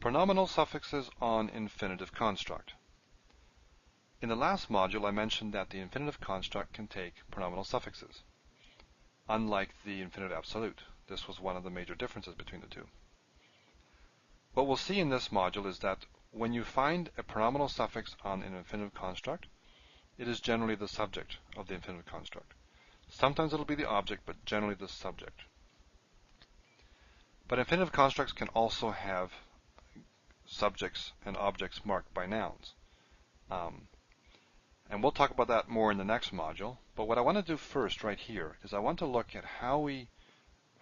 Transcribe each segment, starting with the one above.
Pronominal suffixes on infinitive construct. In the last module, I mentioned that the infinitive construct can take pronominal suffixes, unlike the infinitive absolute. This was one of the major differences between the two. What we'll see in this module is that when you find a pronominal suffix on an infinitive construct, it is generally the subject of the infinitive construct. Sometimes it'll be the object, but generally the subject. But infinitive constructs can also have subjects and objects marked by nouns. And we'll talk about that more in the next module. But what I want to do first right here is I want to look at how we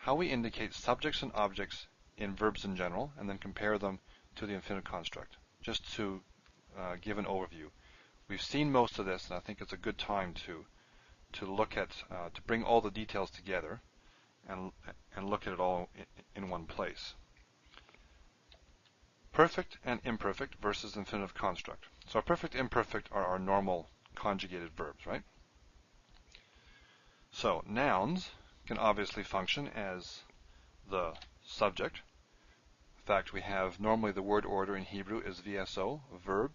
indicate subjects and objects in verbs in general, and then compare them to the infinitive construct, just to give an overview. We've seen most of this, and I think it's a good time to look at, to bring all the details together and look at it all in one place. Perfect and imperfect versus infinitive construct. So our perfect and imperfect are our normal conjugated verbs, right? So nouns can obviously function as the subject. In fact, we have normally the word order in Hebrew is VSO, verb,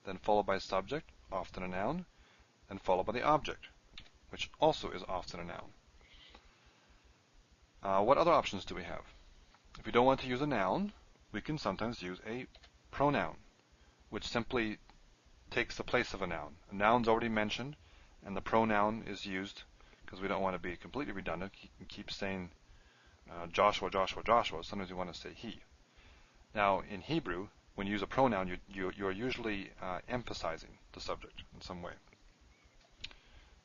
then followed by subject, often a noun, and followed by the object, which also is often a noun. What other options do we have? If we don't want to use a noun, we can sometimes use a pronoun, which simply takes the place of a noun. A noun's already mentioned, and the pronoun is used because we don't want to be completely redundant and keep saying Joshua, Joshua, Joshua. Sometimes we want to say he. Now, in Hebrew, when you use a pronoun, you're usually emphasizing the subject in some way.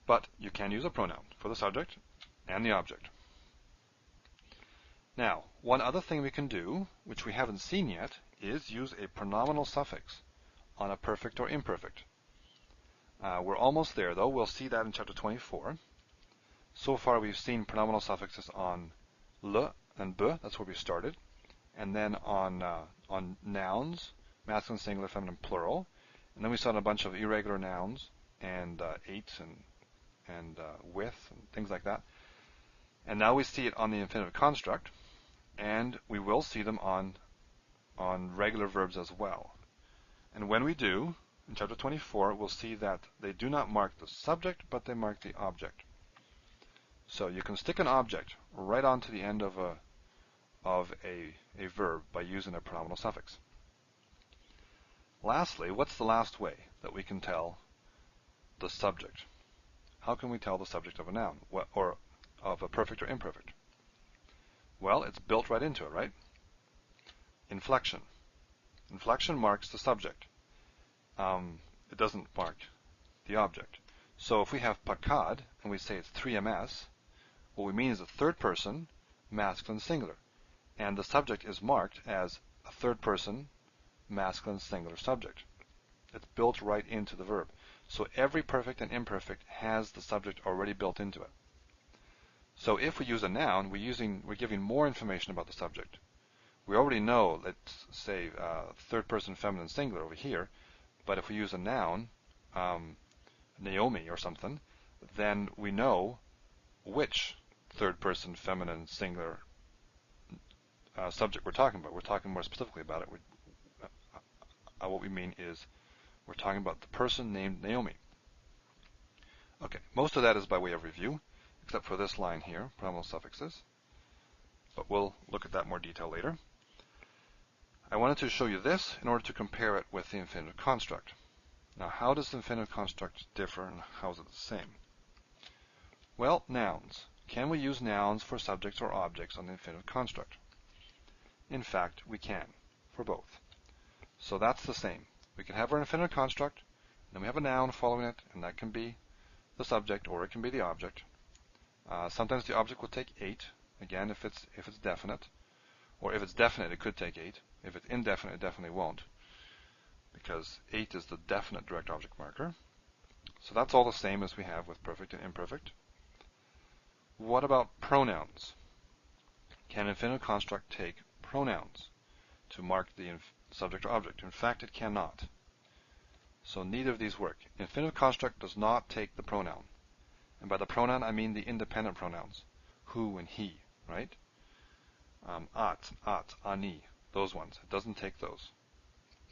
But you can use a pronoun for the subject and the object. Now, one other thing we can do, which we haven't seen yet, is use a pronominal suffix on a perfect or imperfect. We're almost there, though. We'll see that in chapter 24. So far, we've seen pronominal suffixes on le and be. That's where we started. And then on nouns, masculine, singular, feminine, plural. And then we saw a bunch of irregular nouns and ate and with and things like that. And now we see it on the infinitive construct, and we will see them on regular verbs as well. And when we do, in chapter 24, we'll see that they do not mark the subject, but they mark the object. So you can stick an object right onto the end of a verb by using a pronominal suffix. Lastly, what's the last way that we can tell the subject? How can we tell the subject of a noun, or of a perfect or imperfect? Well, it's built right into it, right? Inflection. Inflection marks the subject. It doesn't mark the object. So if we have pakad and we say it's 3ms, what we mean is a third person, masculine, singular. And the subject is marked as a third person, masculine, singular subject. It's built right into the verb. So every perfect and imperfect has the subject already built into it. So if we use a noun, we're giving more information about the subject. We already know, let's say, third person feminine singular over here, but if we use a noun, Naomi or something, then we know which third person feminine singular subject we're talking about. We're talking more specifically about it. What we mean is we're talking about the person named Naomi. Okay, most of that is by way of review, except for this line here, pronominal suffixes. But we'll look at that in more detail later. I wanted to show you this in order to compare it with the infinitive construct. Now, how does the infinitive construct differ, and how is it the same? Well, nouns. Can we use nouns for subjects or objects on the infinitive construct? In fact, we can, for both. So that's the same. We can have our infinitive construct, then we have a noun following it, and that can be the subject or it can be the object. Sometimes the object will take 8, again, if it's definite. Or if it's definite, it could take 8. If it's indefinite, it definitely won't, because 8 is the definite direct object marker. So that's all the same as we have with perfect and imperfect. What about pronouns? Can infinitive construct take pronouns to mark the subject or object? In fact, it cannot. So neither of these work. Infinitive construct does not take the pronoun. And by the pronoun, I mean the independent pronouns, who and he, right? At, ani. Those ones. It doesn't take those.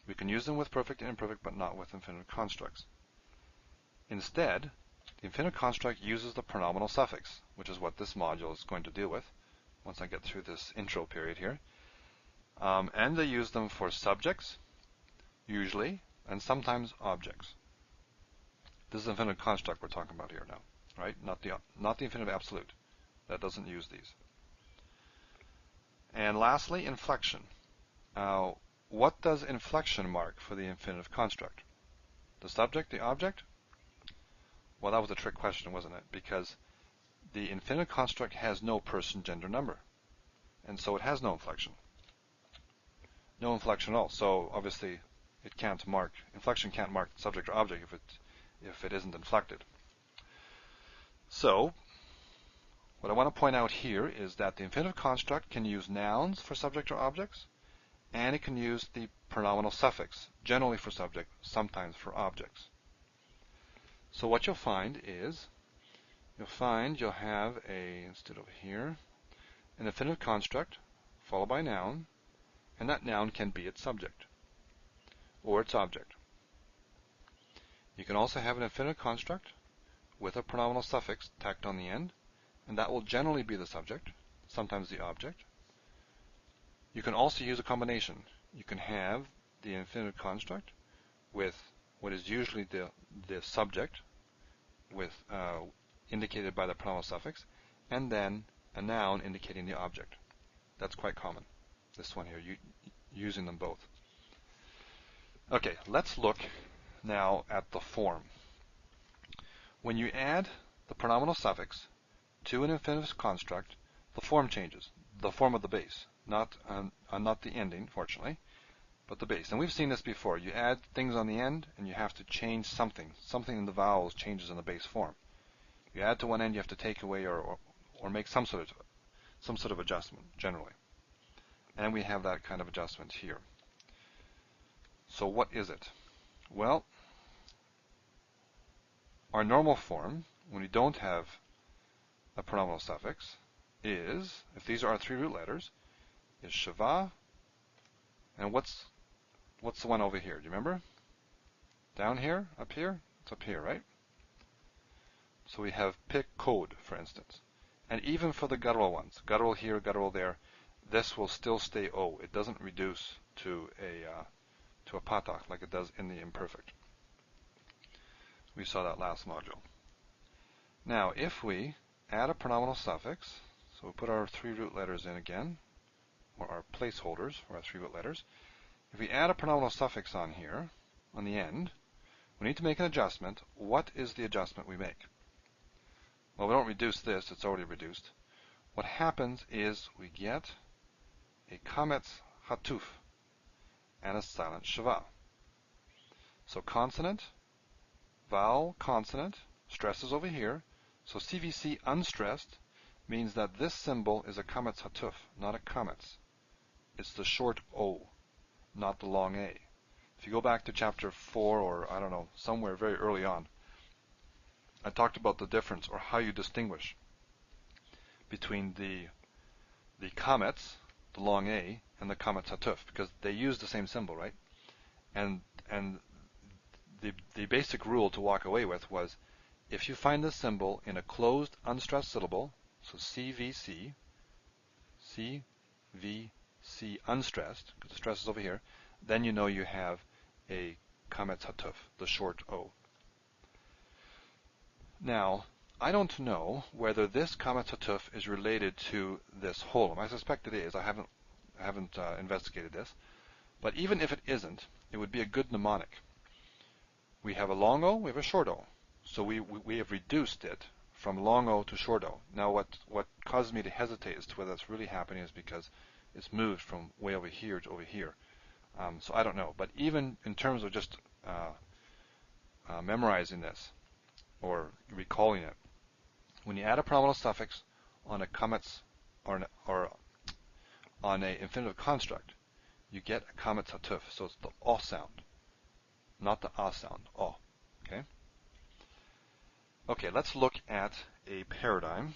We can use them with perfect and imperfect, but not with infinitive constructs. Instead, the infinitive construct uses the pronominal suffix, which is what this module is going to deal with once I get through this intro period here. And they use them for subjects, usually, and sometimes objects. This is the infinitive construct we're talking about here now, right? Not the infinitive absolute. That doesn't use these. And lastly, inflection. What does inflection mark for the infinitive construct? The subject, the object? Well, that was a trick question, wasn't it? Because the infinitive construct has no person, gender, number. And so it has no inflection. No inflection at all. So obviously it can't mark, inflection can't mark the subject or object if it isn't inflected. So what I want to point out here is that the infinitive construct can use nouns for subject or objects, and it can use the pronominal suffix, generally for subject, sometimes for objects. So what you'll find is, you'll have instead of here, an infinitive construct followed by a noun, and that noun can be its subject or its object. You can also have an infinitive construct with a pronominal suffix tacked on the end, and that will generally be the subject, sometimes the object. You can also use a combination. You can have the infinitive construct with what is usually the subject, with indicated by the pronominal suffix, and then a noun indicating the object. That's quite common. This one here, using them both. Okay, let's look now at the form. When you add the pronominal suffix to an infinitive construct, the form changes. The form of the base, not the ending, fortunately, but the base. And we've seen this before. You add things on the end, and you have to change something. Something in the vowels changes in the base form. You add to one end, you have to take away or make some sort of adjustment, generally. And we have that kind of adjustment here. So what is it? Well, our normal form, when we don't have a pronominal suffix, is, if these are our three root letters, is shava. And what's the one over here? Do you remember? Down here? Up here? It's up here, right? So we have pick code, for instance. And even for the guttural ones, guttural here, guttural there, this will still stay O. It doesn't reduce to a patak like it does in the imperfect. We saw that last module. Now, if we add a pronominal suffix, so we put our three root letters in again, or our placeholders for our three root letters. If we add a pronominal suffix on here, on the end, we need to make an adjustment. What is the adjustment we make? Well, we don't reduce this, it's already reduced. What happens is we get a kametz hatuf and a silent shava. So consonant, vowel, consonant, stress is over here. So CVC unstressed means that this symbol is a kametz hatuf, not a kametz. It's the short O, not the long A. If you go back to chapter 4 or, I don't know, somewhere very early on, I talked about the difference or how you distinguish between the kametz, the long A, and the kametz hatuf, because they use the same symbol, right? And the basic rule to walk away with was, if you find this symbol in a closed, unstressed syllable, so CVC, CVC unstressed, because the stress is over here, then you know you have a kametz hatuf, the short O. Now, I don't know whether this kametz hatuf is related to this holum. I suspect it is. I haven't investigated this. But even if it isn't, it would be a good mnemonic. We have a long O, we have a short O. So we have reduced it from long O to short O. Now what causes me to hesitate as to whether that's really happening is because it's moved from way over here to over here. So I don't know. But even in terms of just memorizing this or recalling it, when you add a pronominal suffix on a kametz or on a infinitive construct, you get a kametz hatuf. So it's the O sound, not the A sound. O. Okay? Okay, let's look at a paradigm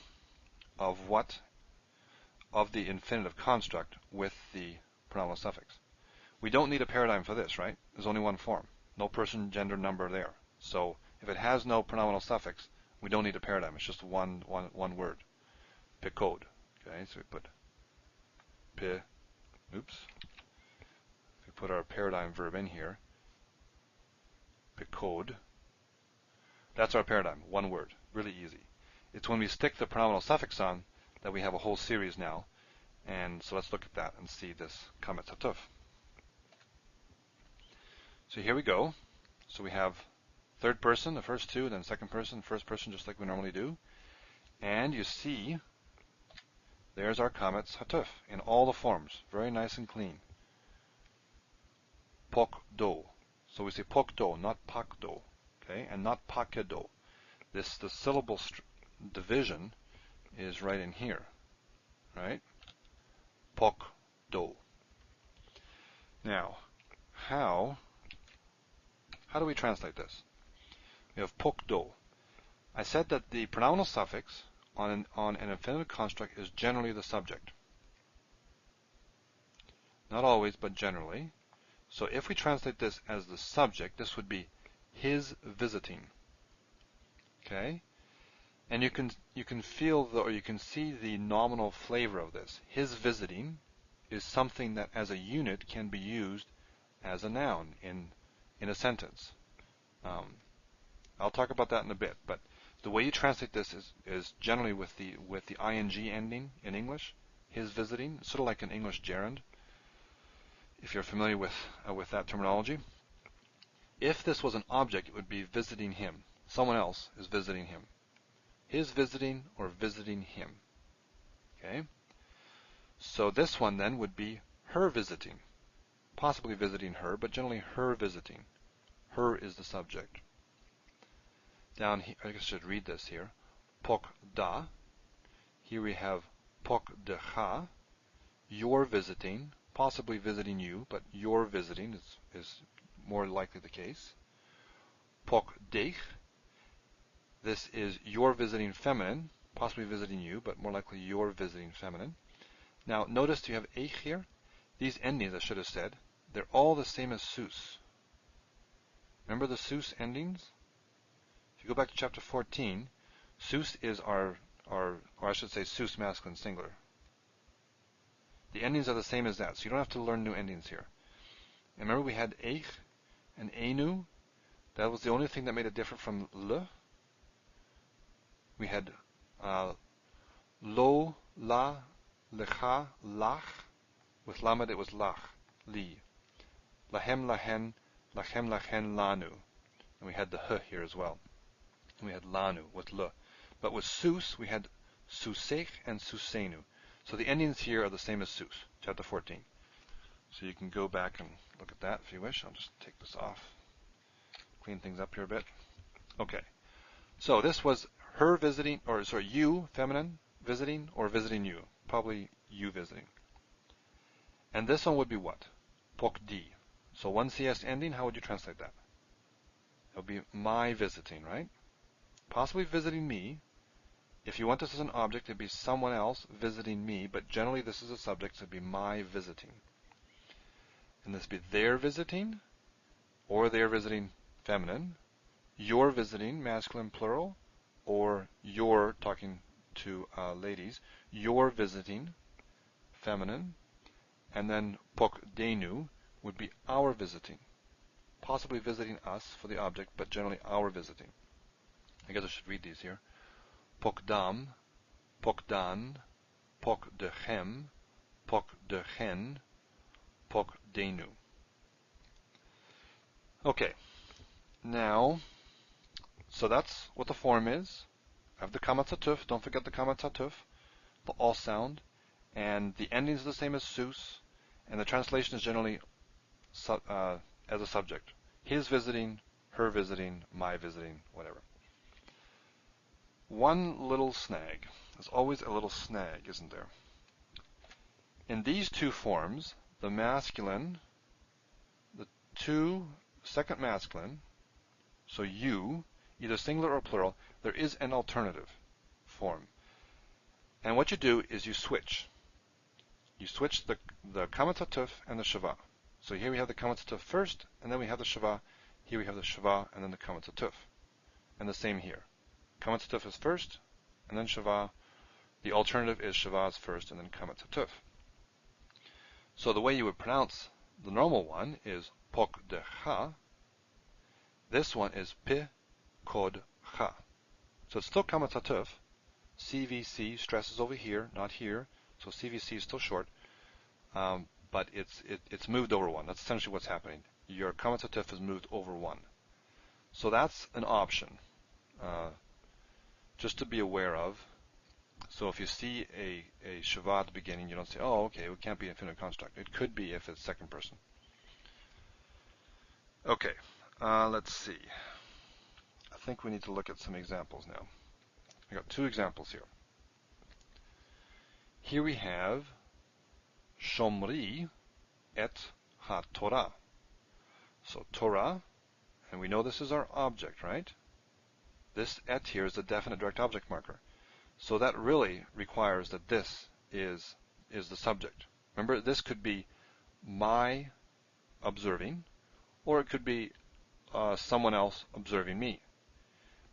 of the infinitive construct with the pronominal suffix. We don't need a paradigm for this, right? There's only one form. No person, gender, number there. So if it has no pronominal suffix, we don't need a paradigm. It's just one word. Picode. Okay, so we put we put our paradigm verb in here. Picode. That's our paradigm. One word. Really easy. It's when we stick the pronominal suffix on that we have a whole series now. And so let's look at that and see this kametz hatuf. So here we go. So we have third person, the first two, then second person, first person, just like we normally do. And you see, there's our kametz hatuf in all the forms. Very nice and clean. Pokdo. So we say pokdo, not pakdo. Okay, and not pakedo. The syllable division is right in here. Right? Pokdo. Now, how do we translate this? We have pokdo. I said that the pronominal suffix on an infinitive construct is generally the subject. Not always, but generally. So if we translate this as the subject, this would be his visiting. Okay? And you can feel or you can see the nominal flavor of this. His visiting is something that as a unit can be used as a noun in a sentence. I'll talk about that in a bit, but the way you translate this is generally with the ing ending in English. His visiting, sort of like an English gerund, if you're familiar with that terminology. If this was an object, it would be visiting him. Someone else is visiting him. His visiting or visiting him. Okay? So this one then would be her visiting. Possibly visiting her, but generally her visiting. Her is the subject. Down here, I guess I should read this here. Pokda. Here we have pokdecha. Your visiting. Possibly visiting you, but your visiting is more likely the case. Pokdech. This is your visiting feminine, possibly visiting you, but more likely your visiting feminine. Now, notice you have eich here. These endings, I should have said, they're all the same as sus. Remember the sus endings? If you go back to chapter 14, sus is or I should say sus masculine singular. The endings are the same as that, so you don't have to learn new endings here. And remember we had eich and enu. That was the only thing that made it different from le. We had lo, la, lecha, lach. With lamed it was lach, li. Lahem, lahen, lachem, lachen, lanu. And we had the h here as well. And we had lanu with le. But with sus, we had susech and susenu. So the endings here are the same as sus, chapter 14. So you can go back and look at that if you wish. I'll just take this off. Clean things up here a bit. Okay. So this was her visiting, or sorry, you, feminine, visiting, or visiting you. Probably you visiting. And this one would be what? Pokdi. So one CS ending, how would you translate that? It would be my visiting, right? Possibly visiting me. If you want this as an object, it'd be someone else visiting me, but generally this is a subject, so it'd be my visiting. And this would be their visiting, or their visiting feminine, your visiting, masculine plural, or your, talking to ladies, your visiting, feminine, and then pokdenu would be our visiting, possibly visiting us for the object, but generally our visiting. I guess I should read these here. Pokdam, pokdan, pokdechem, pokdechen, pokdenu. Okay, now, so that's what the form is. I have the kametz hatuf. Don't forget the kametz hatuf, the all sound, and the endings are the same as sus, and the translation is generally as a subject. His visiting, her visiting, my visiting, whatever. One little snag. There's always a little snag, isn't there? In these two forms, the masculine, the second masculine, so you, either singular or plural, there is an alternative form. And what you do is you switch. you switch the commentative and the shava. So here we have the commentative first, and then we have the shava. Here we have the shava, and then the commentative. And the same here. Commentative is first, and then shava. The alternative is shava is first, and then commentative. So the way you would pronounce the normal one is pok de ha. This one is pi kod ha. So it's still commentative. CVC stresses over here, not here. So CVC is still short, but it's moved over one. That's essentially what's happening. Your commentative is moved over one. So that's an option, just to be aware of. So if you see a shava at the beginning, you don't say, oh, okay, it can't be infinitive construct. It could be if it's second person. Okay, let's see. I think we need to look at some examples now. I got two examples here. Here we have Shomri et ha-Torah. So Torah, and we know this is our object, right? This et here is the definite direct object marker. So that really requires that this is the subject. Remember, this could be my observing, or it could be someone else observing me.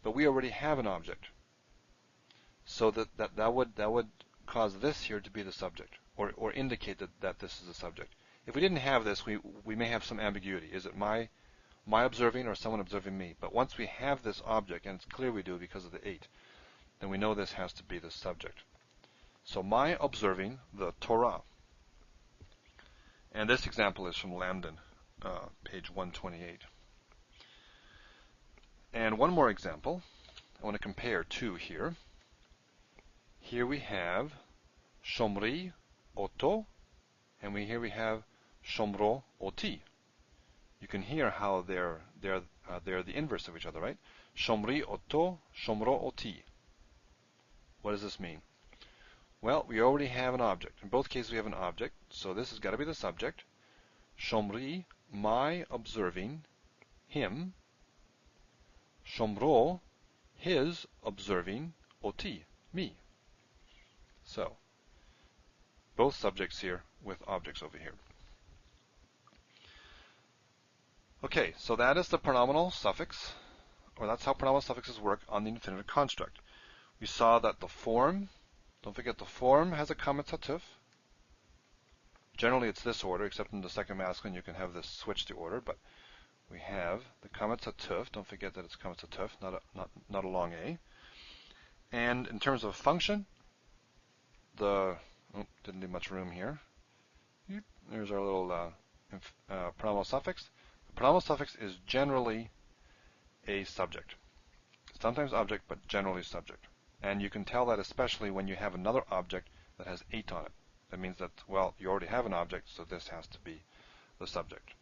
But we already have an object. So that would cause this here to be the subject, or indicate that this is the subject. If we didn't have this, we may have some ambiguity. Is it my observing or someone observing me? But once we have this object, and it's clear we do because of the 8, then we know this has to be the subject. So my observing the Torah. And this example is from Lambden, page 128. And one more example. I want to compare two here. Here we have Shomri oto, and here we have Shomro oti. You can hear how they're the inverse of each other, right? Shomri oto, Shomro oti. What does this mean? Well, we already have an object. In both cases, we have an object, so this has got to be the subject. Shomri, my observing him. Shomro, his observing oti, me. So, both subjects here with objects over here. Okay, so that is the pronominal suffix, or that's how pronominal suffixes work on the infinitive construct. We saw that the form, don't forget the form has a commentative. Generally it's this order, except in the second masculine you can have this switch the order, but we have the commentative, don't forget that it's commentative, not a long A. And in terms of function, didn't leave much room here. There's our little pronominal suffix. The pronominal suffix is generally a subject. Sometimes object, but generally subject. And you can tell that especially when you have another object that has 8 on it. That means that, well, you already have an object, so this has to be the subject.